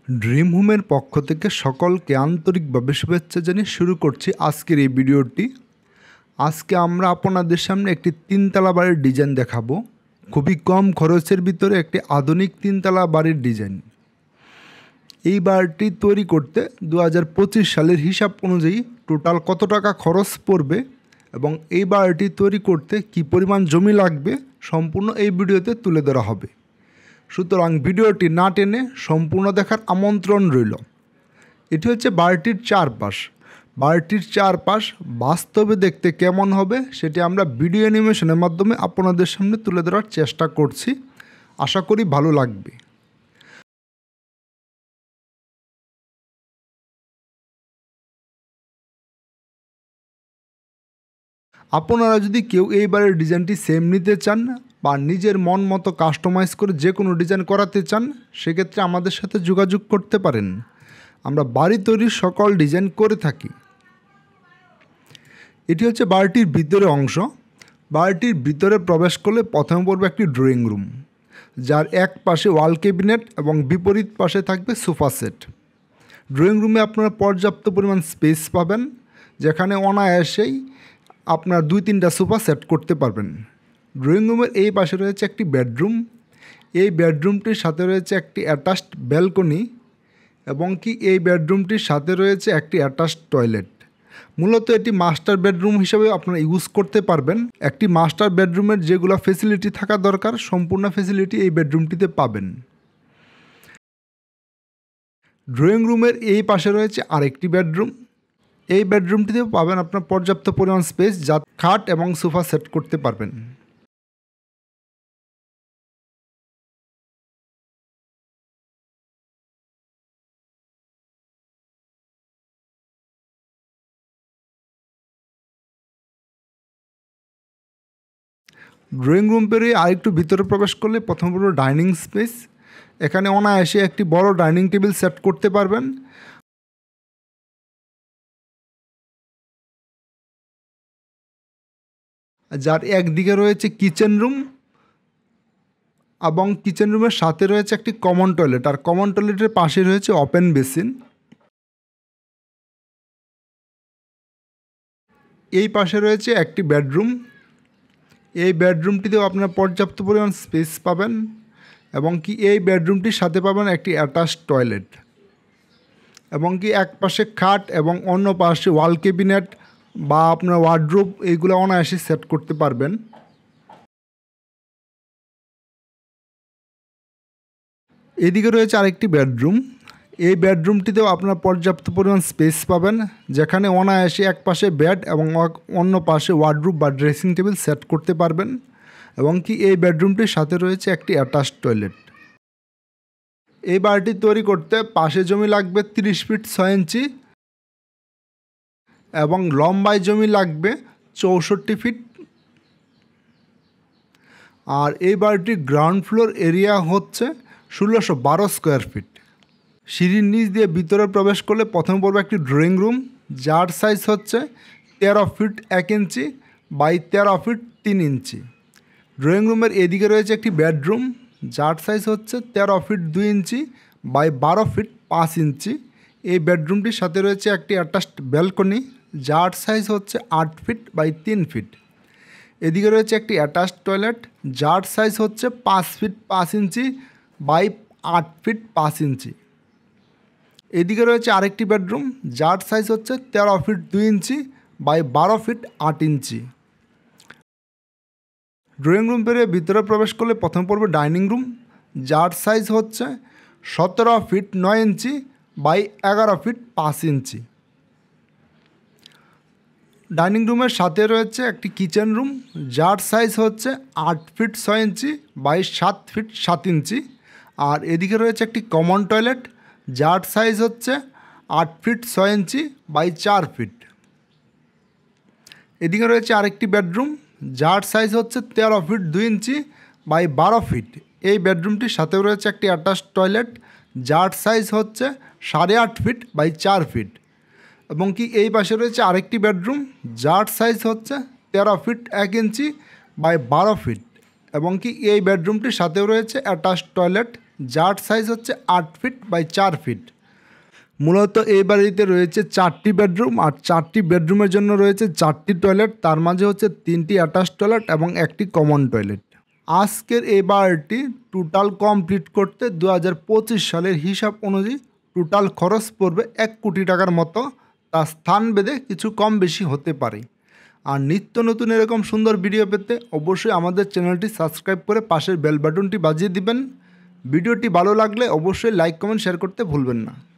Dream হোমের পক্ষ থেকে সকলকে আন্তরিকভাবে শুভেচ্ছা জানিয়ে শুরু করছি আজকের এই ভিডিওটি। আজকে আমরা আপনাদের সামনে একটি তিনতলা বাড়ির ডিজাইন দেখাবো। খুবই কম খরচের ভিতরে একটি আধুনিক তিনতলা বাড়ির ডিজাইন। এই বাড়িটি তৈরি করতে 2025 সালের হিসাব অনুযায়ী টোটাল কত টাকা খরচ পড়বে এবং এই বাড়িটি তৈরি করতে কী পরিমাণ জমি লাগবে সম্পূর্ণ এই ভিডিওতে তুলে ধরা হবে। সুতরাং ভিডিওটি না টেনে সম্পূর্ণ দেখার আমন্ত্রণ রইল। এটি হচ্ছে বাড়িটির চারপাশ। বাড়িটির চারপাশ বাস্তবে দেখতে কেমন হবে সেটি আমরা ভিডিও অ্যানিমেশনের মাধ্যমে আপনাদের সামনে তুলে ধরার চেষ্টা করছি। আশা করি ভালো লাগবে। আপনারা যদি কেউ এই বাড়ির ডিজাইনটি সেম নিতে চান বা নিজের মন মতো কাস্টমাইজ করে যে কোনো ডিজাইন করাতে চান, সেক্ষেত্রে আমাদের সাথে যোগাযোগ করতে পারেন। আমরা বাড়ি তৈরির সকল ডিজাইন করে থাকি। এটি হচ্ছে বাড়িটির ভিতরের অংশ। বাড়িটির ভিতরে প্রবেশ করলে প্রথমে পড়বে একটি ড্রয়িং রুম, যার এক পাশে ওয়াল ক্যাবিনেট এবং বিপরীত পাশে থাকবে সোফা সেট। ড্রয়িং রুমে আপনারা পর্যাপ্ত পরিমাণ স্পেস পাবেন, যেখানে অনায়াসেই আপনার 2-3টা সোফা সেট করতে পারবেন। ড্রয়িং রুমের এই পাশে রয়েছে একটি বেডরুম। এই বেডরুমটির সাথে রয়েছে একটি অ্যাটাচড ব্যালকনি এবং এই বেডরুমটির সাথে রয়েছে একটি অ্যাটাচড টয়লেট। মূলত এটি মাস্টার বেডরুম হিসেবে আপনারা ইউজ করতে পারবেন। একটি মাস্টার বেডরুমের যেগুলো ফেসিলিটি থাকা দরকার সম্পূর্ণ ফেসিলিটি এই বেডরুমটিতে পাবেন। ড্রয়িং রুমের এই পাশে রয়েছে আরেকটি বেডরুম। এই বেডরুমটিতেও পাবেন আপনার পর্যাপ্ত পরিমাণ স্পেস, যা খাট এবং সোফা সেট করতে পারবেন। ড্রয়িং রুম পেরিয়ে আরেকটু ভিতরে প্রবেশ করলে প্রথম পুরো ডাইনিং স্পেস। এখানে অনায়াসে একটি বড় ডাইনিং টেবিল সেট করতে পারবেন। যার একদিকে রয়েছে কিচেন রুম এবং কিচেন রুমের সাথে রয়েছে একটি কমন টয়লেট, আর কমন টয়লেটের পাশে রয়েছে ওপেন বেসিন। এই পাশে রয়েছে একটি বেডরুম। এই বেডরুমটিতেও আপনারা পর্যাপ্ত পরিমাণ স্পেস পাবেন এবং এই বেডরুমটির সাথে পাবেন একটি অ্যাটাচড টয়লেট এবং এক পাশে খাট এবং অন্য পাশে ওয়াল ক্যাবিনেট বা আপনার ওয়ার্ডরোব, এইগুলো অনায়াসে সেট করতে পারবেন। এদিকে রয়েছে আরেকটি বেডরুম। এই বেডরুমটিতেও আপনারা পর্যাপ্ত পরিমাণ স্পেস পাবেন, যেখানে অনায়াসে এক পাশে বেড এবং অন্য পাশে ওয়ার্ডরোব বা ড্রেসিং টেবিল সেট করতে পারবেন এবং এই বেডরুমটির সাথে রয়েছে একটি অ্যাটাচড টয়লেট। এই বাড়িটি তৈরি করতে পাশে জমি লাগবে 30 ফিট 6 ইঞ্চি এবং লম্বায় জমি লাগবে 64 ফিট। আর এই বাড়িটির গ্রাউন্ড ফ্লোর এরিয়া হচ্ছে 1612 স্কোয়ার ফিট। সিঁড়ির নিচ দিয়ে ভিতরে প্রবেশ করলে প্রথমে পড়বে একটি ড্রয়িং রুম, যার সাইজ হচ্ছে 13 ফিট 1 ইঞ্চি বাই 13 ফিট 3 ইঞ্চি। ড্রয়িং রুমের এদিকে রয়েছে একটি বেডরুম, যার সাইজ হচ্ছে 13 ফিট 2 ইঞ্চি বাই 12 ফিট 5 ইঞ্চি। এই বেডরুমটির সাথে রয়েছে একটি অ্যাটাচড ব্যালকনি, যার সাইজ হচ্ছে 8 ফিট বাই 3 ফিট। এদিকে রয়েছে একটি অ্যাটাচড টয়লেট, যার সাইজ হচ্ছে 5 ফিট 5 ইঞ্চি বাই 8 ফিট 5 ইঞ্চি। এদিকে রয়েছে আরেকটি বেডরুম, যার সাইজ হচ্ছে 13 ফিট 2 ইঞ্চি বাই 12 ফিট 8 ইঞ্চি। ড্রয়িং রুম পেরিয়ে ভিতরে প্রবেশ করলে প্রথম পড়বে ডাইনিং রুম, যার সাইজ হচ্ছে 17 ফিট 9 ইঞ্চি বাই 11 ফিট 5 ইঞ্চি। ডাইনিং রুমের সাথে রয়েছে একটি কিচেন রুম, যার সাইজ হচ্ছে 8 ফিট 6 ইঞ্চি বাই 7 ফিট 7 ইঞ্চি। আর এদিকে রয়েছে একটি কমন টয়লেট, যার সাইজ হচ্ছে 8 ফিট 6 ইঞ্চি বাই 4 ফিট। এদিকে রয়েছে আরেকটি বেডরুম, যার সাইজ হচ্ছে 13 ফিট 2 ইঞ্চি বাই 12 ফিট। এই বেডরুমটির সাথেও রয়েছে একটি অ্যাটাচড টয়লেট, যার সাইজ হচ্ছে 8.5 ফিট বাই 4 ফিট এবং এই পাশে রয়েছে আরেকটি বেডরুম, যার সাইজ হচ্ছে 13 ফিট 1 ইঞ্চি বাই 12 ফিট এবং এই বেডরুমটির সাথেও রয়েছে অ্যাটাচড টয়লেট, যার সাইজ হচ্ছে 8 ফিট বাই 4 ফিট। মূলত এই বাড়িতে রয়েছে 4টি বেডরুম, আর 4টি বেডরুমের জন্য রয়েছে 4টি টয়লেট, তার মাঝে হচ্ছে 3টি অ্যাটাচ টয়লেট এবং একটি কমন টয়লেট। আজকের এই বাড়িটি টোটাল কমপ্লিট করতে 2025 সালের হিসাব অনুযায়ী টোটাল খরচ পড়বে 1 কোটি টাকার মতো। তার স্থান ভেদে কিছু কম বেশি হতে পারে। আর নিত্য নতুন এরকম সুন্দর ভিডিও পেতে অবশ্যই আমাদের চ্যানেলটি সাবস্ক্রাইব করে পাশের বেল বাটনটি বাজিয়ে দিবেন। ভিডিওটি ভালো লাগলে অবশ্যই লাইক কমেন্ট শেয়ার করতে ভুলবেন না।